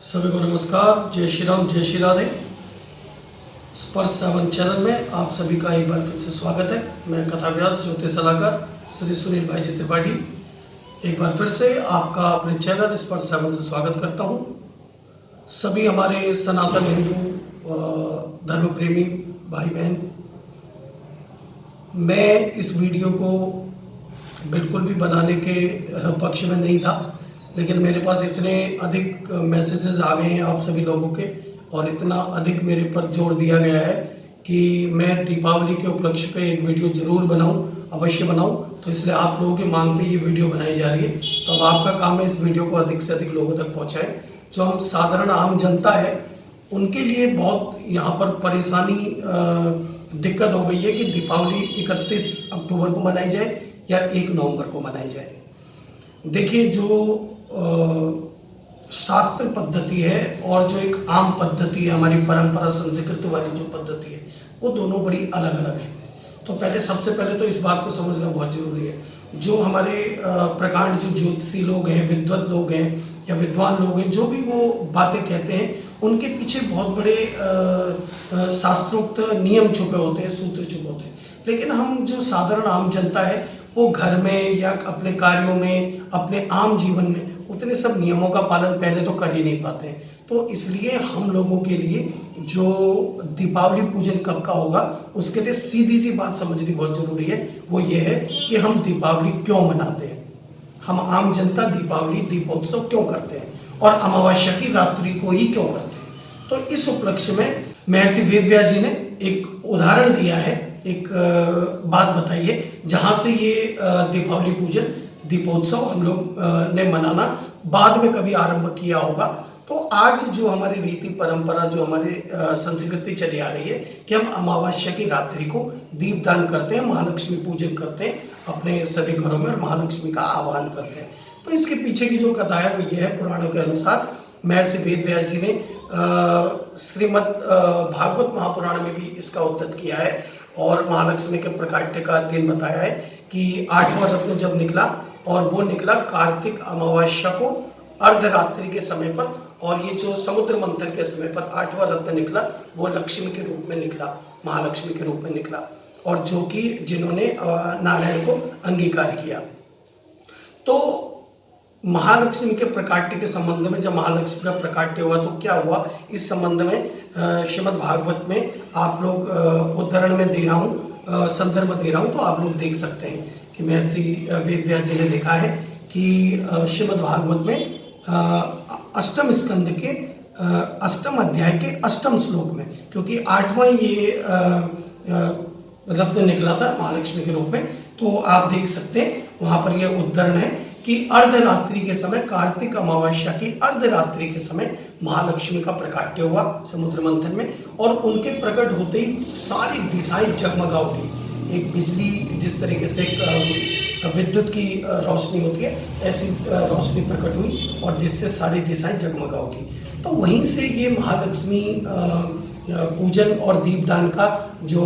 सभी को नमस्कार। जय श्री राम, जय श्री राधे। स्पर्श 7 चैनल में आप सभी का एक बार फिर से स्वागत है। मैं कथा व्यास ज्योतिष सलाहकार श्री सुनील भाई जी त्रिपाठी एक बार फिर से आपका अपने चैनल स्पर्श 7 से स्वागत करता हूं। सभी हमारे सनातन हिंदू धर्म प्रेमी भाई बहन, मैं इस वीडियो को बिल्कुल भी बनाने के पक्ष में नहीं था, लेकिन मेरे पास इतने अधिक मैसेजेस आ गए हैं आप सभी लोगों के और इतना अधिक मेरे पर जोर दिया गया है कि मैं दीपावली के उपलक्ष्य पे एक वीडियो जरूर बनाऊं, अवश्य बनाऊं। तो इसलिए आप लोगों की मांग पे ये वीडियो बनाई जा रही है। तो अब आपका काम है इस वीडियो को अधिक से अधिक लोगों तक पहुंचाएं। जो हम साधारण आम जनता है उनके लिए बहुत यहाँ पर परेशानी दिक्कत हो गई है कि दीपावली 31 अक्टूबर को मनाई जाए या 1 नवंबर को मनाई जाए। देखिए, जो शास्त्र पद्धति है और जो एक आम पद्धति है, हमारी परंपरा संस्कृति वाली जो पद्धति है, वो दोनों बड़ी अलग अलग है। तो सबसे पहले तो इस बात को समझना बहुत जरूरी है। जो हमारे प्रकांड जो ज्योतिषी लोग हैं, विद्वत लोग हैं या विद्वान लोग हैं, जो भी वो बातें कहते हैं, उनके पीछे बहुत बड़े शास्त्रोक्त नियम छुपे होते हैं, सूत्र छुपे होते हैं। लेकिन हम जो साधारण आम जनता है वो घर में या अपने कार्यों में, अपने आम जीवन में उतने सब नियमों का पालन पहले तो कर ही नहीं पाते हैं। तो इसलिए हम लोगों के लिए जो दीपावली पूजन कब का होगा उसके लिए सीधी सी बात समझनी बहुत जरूरी है। वो ये है कि हम दीपावली क्यों मनाते हैं, हम आम जनता दीपावली दीपोत्सव क्यों करते हैं और अमावस्या की रात्रि को ही क्यों करते हैं। तो इस उपलक्ष्य में महर्षि वेदव्यास जी ने एक उदाहरण दिया है, एक बात बताई है जहां से ये दीपावली पूजन दीपोत्सव हम लोग ने मनाना बाद में कभी आरंभ किया होगा। तो आज जो हमारी रीति परंपरा, जो हमारी संस्कृति चली आ रही है कि हम अमावस्या की रात्रि को दीपदान करते हैं, महालक्ष्मी पूजन करते हैं अपने सभी घरों में और महालक्ष्मी का आह्वान करते हैं। तो इसके पीछे की जो कथा है वो ये है। पुराणों के अनुसार महर्षि वेदव्यास जी ने श्रीमद् भागवत महापुराण में भी इसका उद्धृत किया है और महालक्ष्मी के प्रकाट्य का दिन बताया है कि 8वां रत्न जब निकला और वो निकला कार्तिक अमावस्या को अर्धरात्रि के समय पर, और ये जो समुद्र मंथन के समय पर 8वां रत्न निकला वो लक्ष्मी के रूप में निकला, महालक्ष्मी के रूप में निकला, और जो कि जिन्होंने नारायण को अंगीकार किया। तो महालक्ष्मी के प्रकाट्य के संबंध में, जब महालक्ष्मी का प्रकाट्य हुआ तो क्या हुआ, इस संबंध में श्रीमद् भागवत में आप लोग उद्धरण में दे रहा हूँ, संदर्भ दे रहा हूँ, तो आप लोग देख सकते हैं कि महर्षि वेदव्यास जी ने लिखा है कि श्रीमद् भागवत में 8वें स्कंद के 8वें अध्याय के 8वें श्लोक में, क्योंकि 8वां ये रत्न निकला था महालक्ष्मी के रूप में, तो आप देख सकते हैं वहां पर यह उद्धरण है कि अर्धरात्रि के समय, कार्तिक अमावस्या की अर्धरात्रि के समय महालक्ष्मी का प्रकाट्य हुआ समुद्र मंथन में, और उनके प्रकट होते ही सारी दिशाएं जगमगा उठी। एक बिजली जिस तरीके से विद्युत की रोशनी होती है, ऐसी रोशनी प्रकट हुई और जिससे सारी दिशाएं जगमगा उठी। तो वहीं से ये महालक्ष्मी पूजन और दीपदान का जो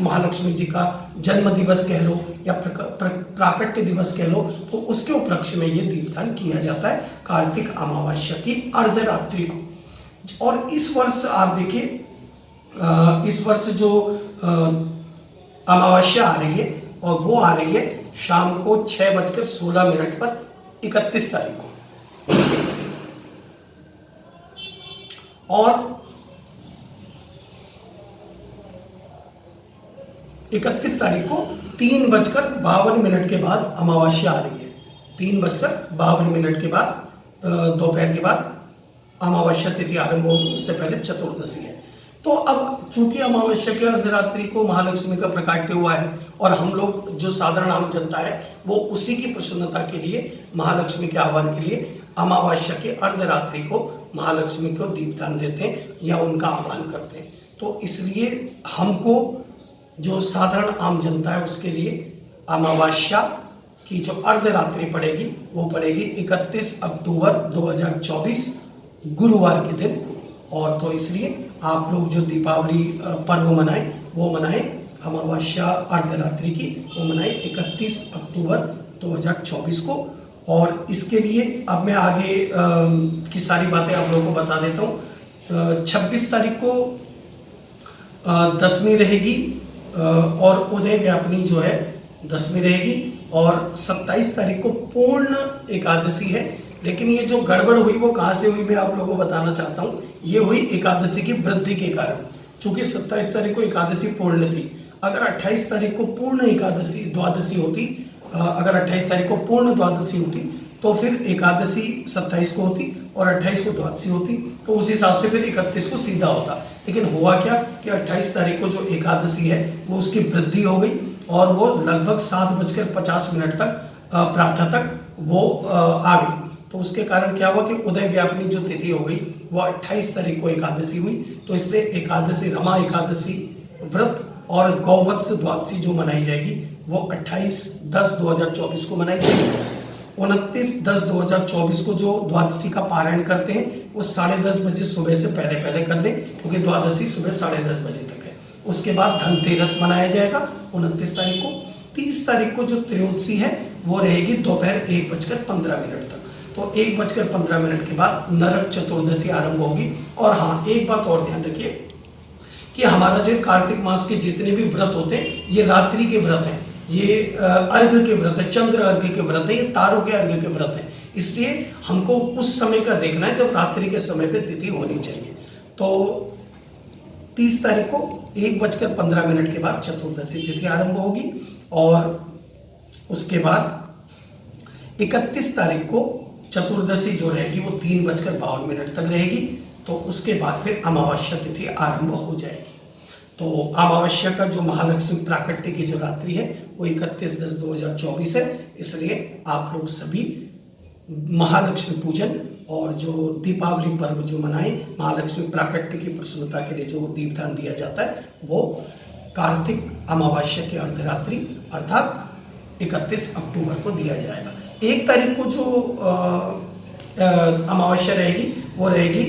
महालक्ष्मी जी का जन्म दिवस कह लो या प्राकट्य दिवस कह लो, तो उसके उपलक्ष्य में ये दीपदान किया जाता है कार्तिक अमावस्या की अर्धरात्रि को। और इस वर्ष आप देखिए, इस वर्ष जो अमावस्या आ रही है और वो आ रही है शाम को 6:16 पर 31 तारीख को, और 31 तारीख को 3:52 के बाद अमावस्या आ रही है। 3:52 के बाद दोपहर के बाद अमावस्या तिथि आरंभ होगी, उससे पहले चतुर्दशी है। तो अब चूंकि अमावस्या की अर्धरात्रि को महालक्ष्मी का प्रकाट्य हुआ है और हम लोग जो साधारण आम जनता है वो उसी की प्रसन्नता के लिए, महालक्ष्मी के आह्वान के लिए अमावस्या की अर्धरात्रि को महालक्ष्मी को दीपदान देते हैं या उनका आह्वान करते हैं। तो इसलिए हमको जो साधारण आम जनता है उसके लिए अमावस्या की जो अर्धरात्रि पड़ेगी वो पड़ेगी 31 अक्टूबर 2024 गुरुवार के दिन। और तो इसलिए आप लोग जो दीपावली पर्व मनाएं वो मनाएं, अमावस्या अर्धरात्रि की वो मनाएं 31 अक्टूबर 2024 को। और इसके लिए अब मैं आगे की सारी बातें आप लोगों को बता देता हूँ। 26 तारीख को दसवीं रहेगी और उदय व्यापनी जो है 10वीं रहेगी, और 27 तारीख को पूर्ण एकादशी है। लेकिन ये जो गड़बड़ हुई वो कहाँ से हुई मैं आप लोगों को बताना चाहता हूँ। ये हुई एकादशी की वृद्धि के कारण, चूंकि 27 तारीख को एकादशी पूर्ण थी। अगर 28 तारीख को पूर्ण एकादशी द्वादशी होती, अगर 28 तारीख को पूर्ण द्वादशी होती तो फिर एकादशी 27 को होती और 28 को द्वादशी होती, तो उस हिसाब से फिर 31 को सीधा होता। लेकिन हुआ क्या कि 28 तारीख को जो एकादशी है वो उसकी वृद्धि हो गई और वो लगभग 7:50 तक प्रातः तक वो आ गई। तो उसके कारण क्या हुआ कि उदय व्यापनी जो तिथि हो गई वो 28 तारीख को एकादशी हुई। तो इसलिए एकादशी, रमा एकादशी व्रत और गौवत्स द्वादशी जो मनाई जाएगी वो 28/10/2024 को मनाई जाएगी। 29/10/2024 को जो द्वादशी का पारायण करते हैं वो 10:30 बजे सुबह से पहले कर लें, क्योंकि द्वादशी सुबह 10:30 बजे तक है। उसके बाद धनतेरस मनाया जाएगा 29 तारीख को। 30 तारीख को जो त्रयोदशी है वो रहेगी दोपहर 1:15 तक। तो 1:15 के बाद नरक चतुर्दशी आरंभ होगी। और हाँ, एक बात और ध्यान रखिए कि हमारा जो कार्तिक मास के जितने भी व्रत होते हैं ये रात्रि के व्रत हैं, ये अर्घ्य के व्रत है, चंद्र अर्घ्य के व्रत है, ये तारों के अर्घ्य के व्रत है। इसलिए हमको उस समय का देखना है जब रात्रि के समय पे तिथि होनी चाहिए। तो 30 तारीख को 1:15 के बाद चतुर्दशी तिथि आरंभ होगी और उसके बाद 31 तारीख को चतुर्दशी जो रहेगी वो 3:52 तक रहेगी। तो उसके बाद फिर अमावस्या तिथि आरंभ हो जाएगी। तो अमावस्या का जो महालक्ष्मी प्राकट्य की जो रात्रि है वो 31/10/2024 है। इसलिए आप लोग सभी महालक्ष्मी पूजन और जो दीपावली पर्व जो मनाए, महालक्ष्मी प्राकट्य की प्रसन्नता के लिए जो दीपदान दिया जाता है वो कार्तिक अमावस्या की अर्धरात्रि अर्थात 31 अक्टूबर को दिया जाएगा। 1 तारीख को जो अमावस्या रहेगी वो रहेगी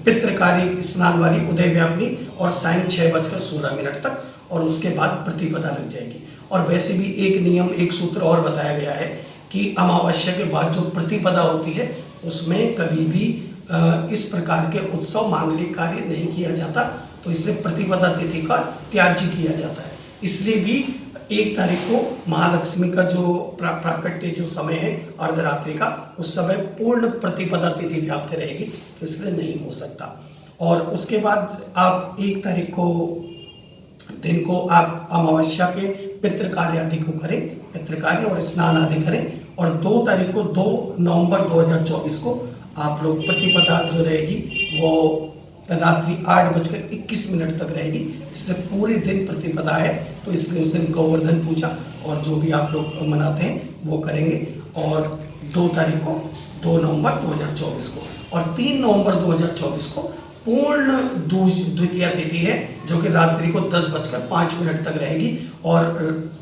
पितृकारी स्नान वाली उदय व्यापनी और सायं 6:16 तक, और उसके बाद प्रतिपदा लग जाएगी। और वैसे भी एक नियम, एक सूत्र और बताया गया है कि अमावस्या के बाद जो प्रतिपदा होती है उसमें कभी भी इस प्रकार के उत्सव मांगलिक कार्य नहीं किया जाता। तो इसलिए प्रतिपदा तिथि का त्याज्य किया जाता है। इसलिए भी 1 तारीख को महालक्ष्मी का जो प्राकट्य जो समय है अर्धरात्रि का, उस समय पूर्ण प्रतिपदा तिथि व्याप्त रहेगी, तो इसलिए नहीं हो सकता। और उसके बाद आप 1 तारीख को दिन को आप अमावस्या के पितृ कार्य आदि को करें, पितृ कार्य और स्नान आदि करें। और 2 तारीख को 2 नवंबर 2024 को आप लोग प्रतिपदा जो रहेगी वो रात्रि 8:21 तक रहेगी। इसलिए पूरे दिन प्रतिपदा है, तो इसलिए उस दिन गोवर्धन पूजा और जो भी आप लोग मनाते हैं वो करेंगे। और 2 तारीख को 2 नवंबर 2024 को और 3 नवंबर 2024 को पूर्ण द्वितीया तिथि है, जो कि रात्रि को 10:05 तक रहेगी। और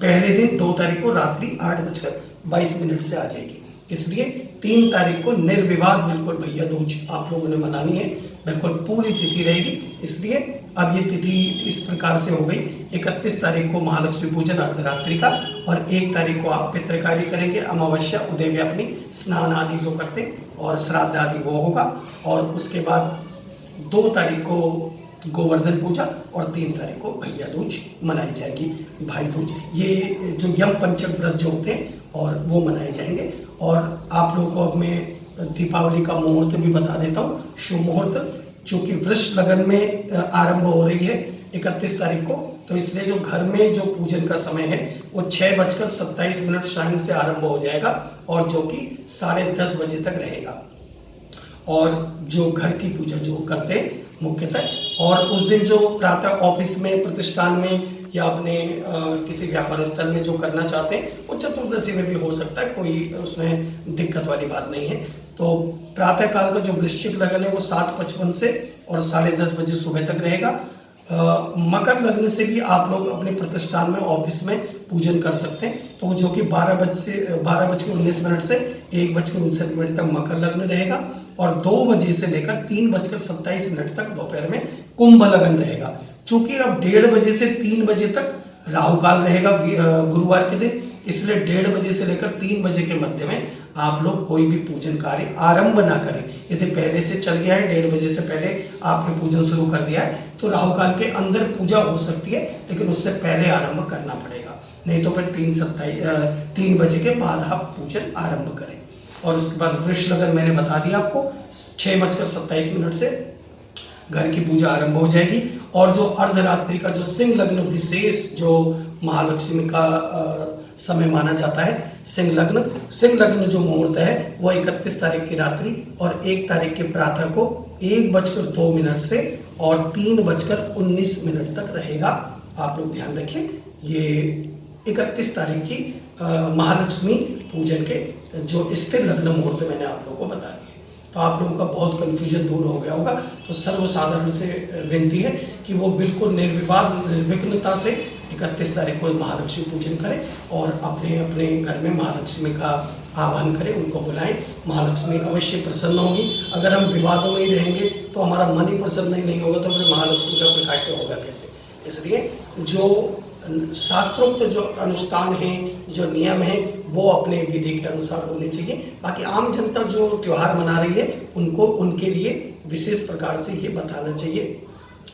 पहले दिन 2 तारीख को रात्रि 8:22 से आ जाएगी। इसलिए 3 तारीख को निर्विवाद बिल्कुल भैया दूज आप लोगों ने मनानी है, बिल्कुल पूरी तिथि रहेगी। इसलिए अब ये तिथि इस प्रकार से हो गई। 31 तारीख को महालक्ष्मी पूजन अर्धरात्रि का, और 1 तारीख को आप पितृकार्य करेंगे, अमावस्या उदय व्यापनी स्नान आदि जो करते हैं और श्राद्ध आदि वो होगा। और उसके बाद 2 तारीख को गोवर्धन पूजा और 3 तारीख को भैया दूज मनाई जाएगी, भाई दूज। ये जो यम पंचक व्रत जो होते हैं और वो मनाए जाएंगे। और आप लोगों को अब मैं दीपावली का मुहूर्त भी बता देता हूँ। शुभ मुहूर्त चूँकि वृष लगन में आरंभ हो रही है 31 तारीख को, तो इसलिए जो घर में जो पूजन का समय है वो 6:27 शाम से आरंभ हो जाएगा और जो कि 10:30 बजे तक रहेगा। और जो घर की पूजा जो करते हैं मुख्यतः, और उस दिन जो प्रातः ऑफिस में, प्रतिष्ठान में या अपने किसी व्यापार स्थल में जो करना चाहते हैं वो चतुर्दशी में भी हो सकता है, कोई उसमें दिक्कत वाली बात नहीं है। तो प्रातः काल का जो वृश्चिक लगन है वो 7:55 से और 10:30 बजे सुबह तक रहेगा। मकर लग्न से भी आप लोग अपने प्रतिष्ठान में, ऑफिस में पूजन कर सकते हैं, तो जो कि 12:19 से 1:59 तक मकर लग्न रहेगा। और 2 बजे से लेकर 3:27 तक दोपहर में कुंभ लगन रहेगा। चूंकि अब 1:30 बजे से 3 बजे तक राहु काल रहेगा गुरुवार के दिन, इसलिए 1:30 बजे से लेकर 3 बजे के मध्य में आप लोग कोई भी पूजन कार्य आरंभ ना करें। यदि पहले से चल गया है, 1:30 बजे से पहले आपने पूजन शुरू कर दिया है, तो राहु काल के अंदर पूजा हो सकती है, लेकिन उससे पहले आरंभ करना पड़ेगा। नहीं तो फिर 3 बजे के बाद आप पूजन आरंभ करें। और उसके बाद वृष लगन मैंने बता दिया आपको, 6:27 से घर की पूजा आरंभ हो जाएगी। और जो अर्धरात्रि का जो सिंह लग्न विशेष जो महालक्ष्मी का समय माना जाता है, सिंह लग्न जो मुहूर्त है वो 31 तारीख की रात्रि और 1 तारीख के प्रातः को 1:02 से और 3:19 तक रहेगा। आप लोग ध्यान रखें, ये 31 तारीख की महालक्ष्मी पूजन के जो स्थिर लग्न मुहूर्त मैंने आप लोगों को बता दिए। तो आप लोगों का बहुत कन्फ्यूजन दूर हो गया होगा। तो सर्वसाधारण से विनती है कि वो बिल्कुल निर्विवाद निर्विघ्नता से 31 तारीख को महालक्ष्मी पूजन करें और अपने अपने घर में महालक्ष्मी का आह्वान करें, उनको बुलाएं। महालक्ष्मी अवश्य प्रसन्न होगी। अगर हम विवादों में ही रहेंगे तो हमारा मन ही प्रसन्न नहीं होगा, तो फिर महालक्ष्मी का प्रकाट्य होगा कैसे। इसलिए जो शास्त्रोक्त जो अनुष्ठान हैं, जो नियम हैं, वो अपने विधि के अनुसार होने चाहिए। बाकी आम जनता जो त्यौहार मना रही है उनको उनके लिए विशेष प्रकार से ये बताना चाहिए।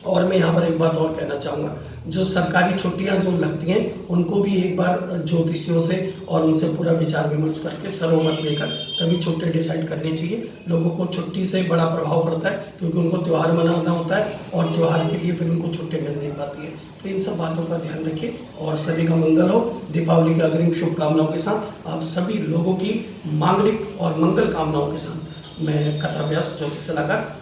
और मैं यहाँ पर एक बात और कहना चाहूँगा, जो सरकारी छुट्टियाँ जो लगती हैं उनको भी एक बार ज्योतिषियों से और उनसे पूरा विचार विमर्श करके सर्वमत लेकर तभी छुट्टी डिसाइड करनी चाहिए। लोगों को छुट्टी से बड़ा प्रभाव पड़ता है क्योंकि उनको त्यौहार मनाना होता है और त्यौहार के लिए फिर उनको छुट्टी मिल नहीं पाती है। तो इन सब बातों का ध्यान रखिए और सभी का मंगल हो। दीपावली की अग्रिम शुभकामनाओं के साथ आप सभी लोगों की मांगलिक और मंगल कामनाओं के साथ मैं कथाव्यास ज्योतिष सलाहकार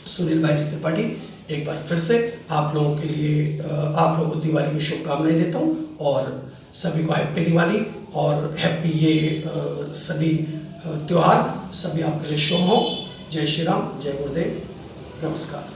सुनील भाई जी त्रिपाठी एक बार फिर से आप लोगों के लिए आप लोगों को दिवाली की शुभकामनाएं देता हूँ और सभी को हैप्पी दिवाली और हैप्पी ये सभी त्यौहार सभी आपके लिए शुभ हो। जय श्री राम, जय गुरुदेव, नमस्कार।